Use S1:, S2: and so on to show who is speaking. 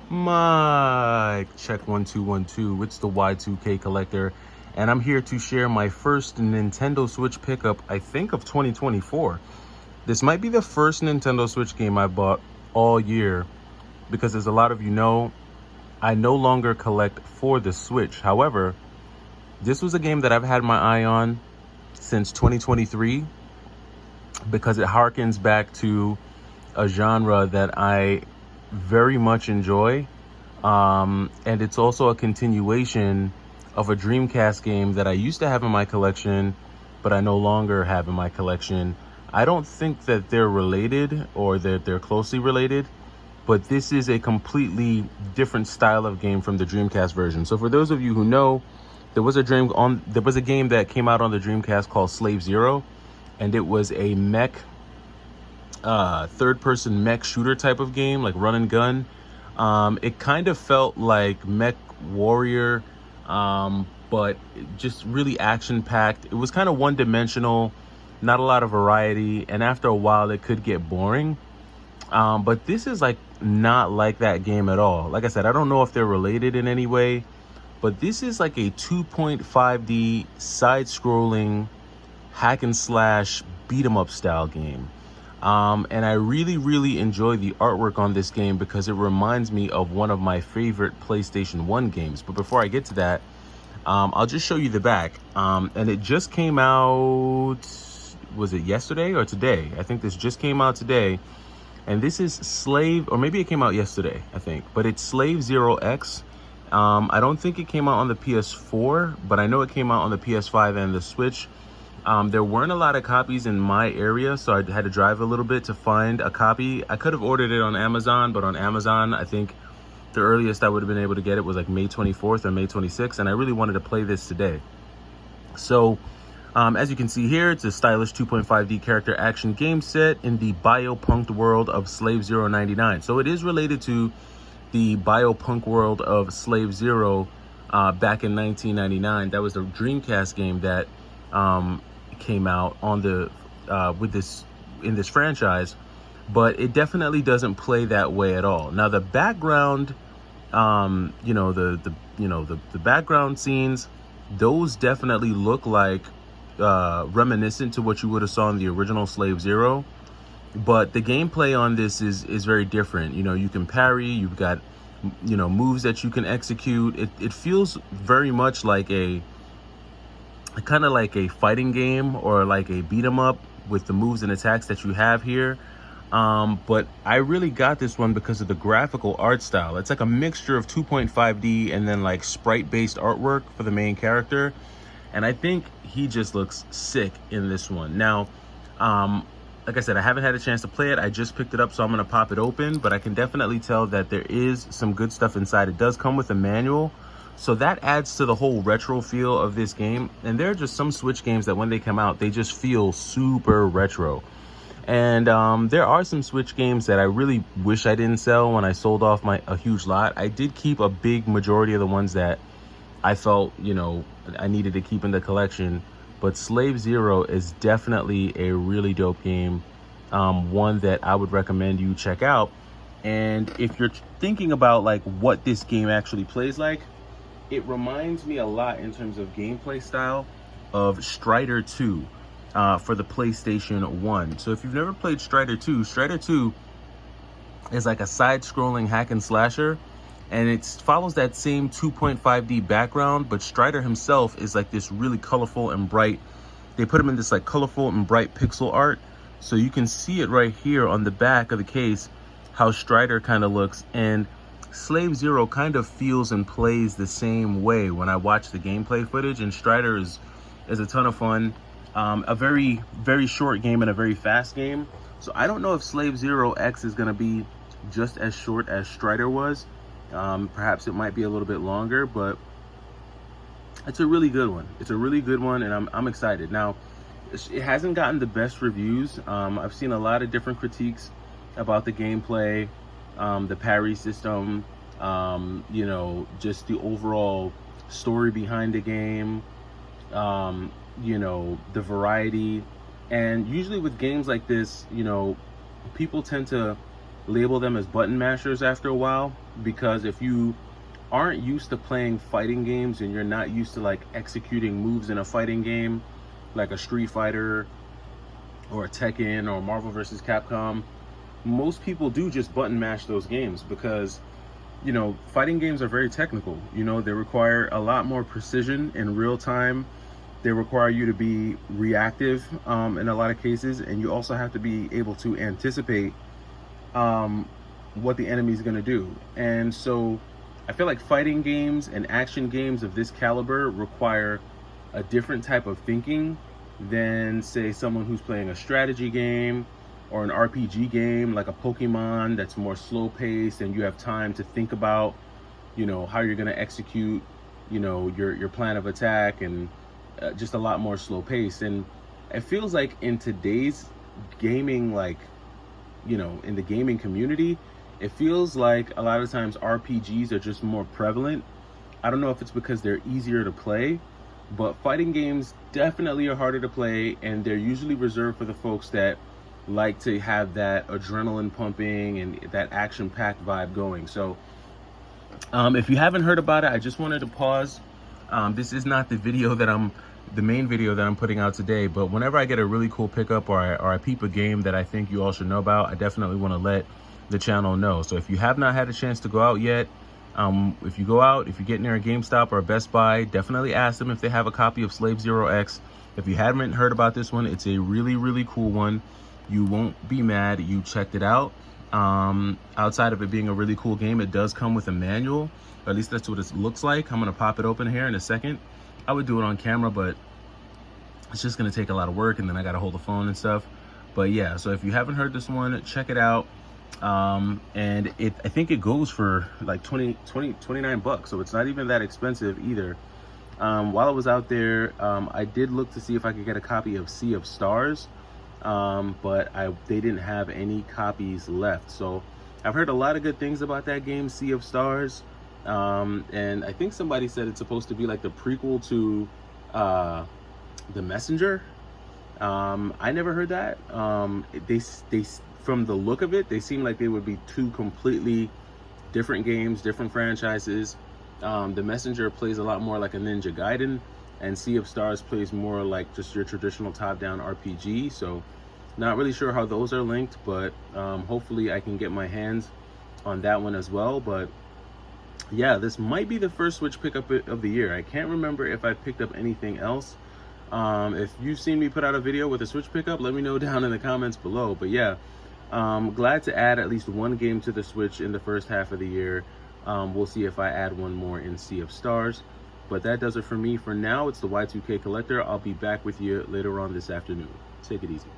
S1: Mic check 1 2 1 2. It's the Y2K Collector, and I'm here to share my first Nintendo Switch pickup, I think, of 2024. This might be the first Nintendo Switch game I bought all year because, as a lot of you know, I no longer collect for the Switch. However, this was a game that I've had my eye on since 2023 because it harkens back to a genre that I very much enjoy. And it's also a continuation of a Dreamcast game that I used to have in my collection, but I no longer have in my collection. I don't think that they're related or that they're closely related, but this is a completely different style of game from the Dreamcast version. So for those of you who know, there was a game that came out on the Dreamcast called Slave Zero, and it was a mech, third-person mech shooter type of game, like run and gun. It kind of felt like Mech Warrior, but just really action-packed. It was kind of one-dimensional, not a lot of variety, and after a while, it could get boring. But this is not like that game at all. Like I said, I don't know if they're related in any way, but this is like a 2.5D side-scrolling hack and slash beat 'em up style game. And I really enjoy the artwork on this game because it reminds me of one of my favorite PlayStation 1 games. But before I get to that, I'll just show you the back. And it just came out, was it yesterday or today? I think this just came out today. And this is Slave, or maybe it came out yesterday, I think. But it's Slave Zero X. I don't think it came out on the PS4, but I know it came out on the PS5 and the Switch. There weren't a lot of copies in my area, so I had to drive a little bit to find a copy. I could have ordered it on Amazon, but on Amazon, I think the earliest I would have been able to get it was like May 24th or May 26th, and I really wanted to play this today. So, as you can see here, it's a stylish 2.5D character action game set in the biopunked world of Slave Zero 99. So it is related to the biopunk world of Slave Zero back in 1999. That was the Dreamcast game that came out on the in this franchise, but it definitely doesn't play that way at all. Now the background, the background scenes, those definitely look like reminiscent to what you would have saw in the original Slave Zero, but the gameplay on this is very different. You can parry, you've got moves that you can execute. It feels very much like a kind of like a fighting game or like a beat 'em up with the moves and attacks that you have here. But I really got this one because of the graphical art style. It's like a mixture of 2.5D and then like sprite based artwork for the main character. And I think he just looks sick in this one. Now, like I said, I haven't had a chance to play it. I just picked it up, so I'm going to pop it open, but I can definitely tell that there is some good stuff inside. It does come with a manual, so that adds to the whole retro feel of this game. And there are just some Switch games that when they come out, they just feel super retro. And there are some Switch games that I really wish I didn't sell when I sold off a huge lot. I did keep a big majority of the ones that I felt, I needed to keep in the collection. But Slave Zero is definitely a really dope game, one that I would recommend you check out. And if you're thinking about like what this game actually plays like, it reminds me a lot in terms of gameplay style of Strider 2 for the PlayStation 1. So if you've never played Strider 2, Strider 2 is like a side-scrolling hack and slasher, and it follows that same 2.5D background, but Strider himself is like this really colorful and bright. They put him in this like colorful and bright pixel art, so you can see it right here on the back of the case how Strider kind of looks. And Slave Zero kind of feels and plays the same way when I watch the gameplay footage, and Strider is a ton of fun. A very short game and a very fast game. So I don't know if Slave Zero X is going to be just as short as Strider was. Perhaps it might be a little bit longer, but it's a really good one. It's a really good one, and I'm excited. Now, it hasn't gotten the best reviews. I've seen a lot of different critiques about the gameplay, the parry system, just the overall story behind the game, the variety. And usually with games like this, people tend to label them as button mashers after a while. because if you aren't used to playing fighting games and you're not used to like executing moves in a fighting game, like a Street Fighter or a Tekken or Marvel vs. Capcom, most people do just button mash those games because, you know, fighting games are very technical. You know, they require a lot more precision in real time. They require you to be reactive in a lot of cases, and you also have to be able to anticipate what the enemy is going to do. And so I feel like fighting games and action games of this caliber require a different type of thinking than, say, someone who's playing a strategy game or an RPG game like a Pokemon that's more slow paced and you have time to think about, you know, how you're going to execute, you know, your plan of attack, and just a lot more slow paced. And it feels like in today's gaming, like, you know, in the gaming community, it feels like a lot of times RPGs are just more prevalent. I don't know if it's because they're easier to play, but fighting games definitely are harder to play, and they're usually reserved for the folks that like to have that adrenaline pumping and that action-packed vibe going. So if you haven't heard about it, I just wanted to pause. This is not the main video that I'm putting out today, but whenever I get a really cool pickup or I peep a game that I think you all should know about, I definitely want to let the channel know. So if you have not had a chance to go out yet, if you go out, if you get near a GameStop or a Best Buy, definitely ask them if they have a copy of Slave Zero X. If you haven't heard about this one, it's a really, really cool one. You won't be mad you checked it out. Outside of it being a really cool game, it does come with a manual, or at least that's what it looks like. I'm gonna pop it open here in a second. I would do it on camera, but it's just gonna take a lot of work, and then I gotta hold the phone and stuff. But yeah, so if you haven't heard this one, check it out. And I think it goes for like 29 bucks, so it's not even that expensive either. While I was out there, I did look to see if I could get a copy of Sea of Stars, but they didn't have any copies left. So I've heard a lot of good things about that game, Sea of Stars, and I think somebody said it's supposed to be like the prequel to The Messenger. I never heard that. They from the look of it, they seem like they would be two completely different games, different franchises. The Messenger plays a lot more like a Ninja Gaiden, and Sea of Stars plays more like just your traditional top-down RPG. So not really sure how those are linked, but hopefully I can get my hands on that one as well. But yeah, this might be the first Switch pickup of the year. I can't remember if I picked up anything else. If you've seen me put out a video with a Switch pickup, let me know down in the comments below. But yeah, glad to add at least one game to the Switch in the first half of the year. We'll see if I add one more in Sea of Stars. But that does it for me for now. It's the Y2K Collector. I'll be back with you later on this afternoon. Take it easy.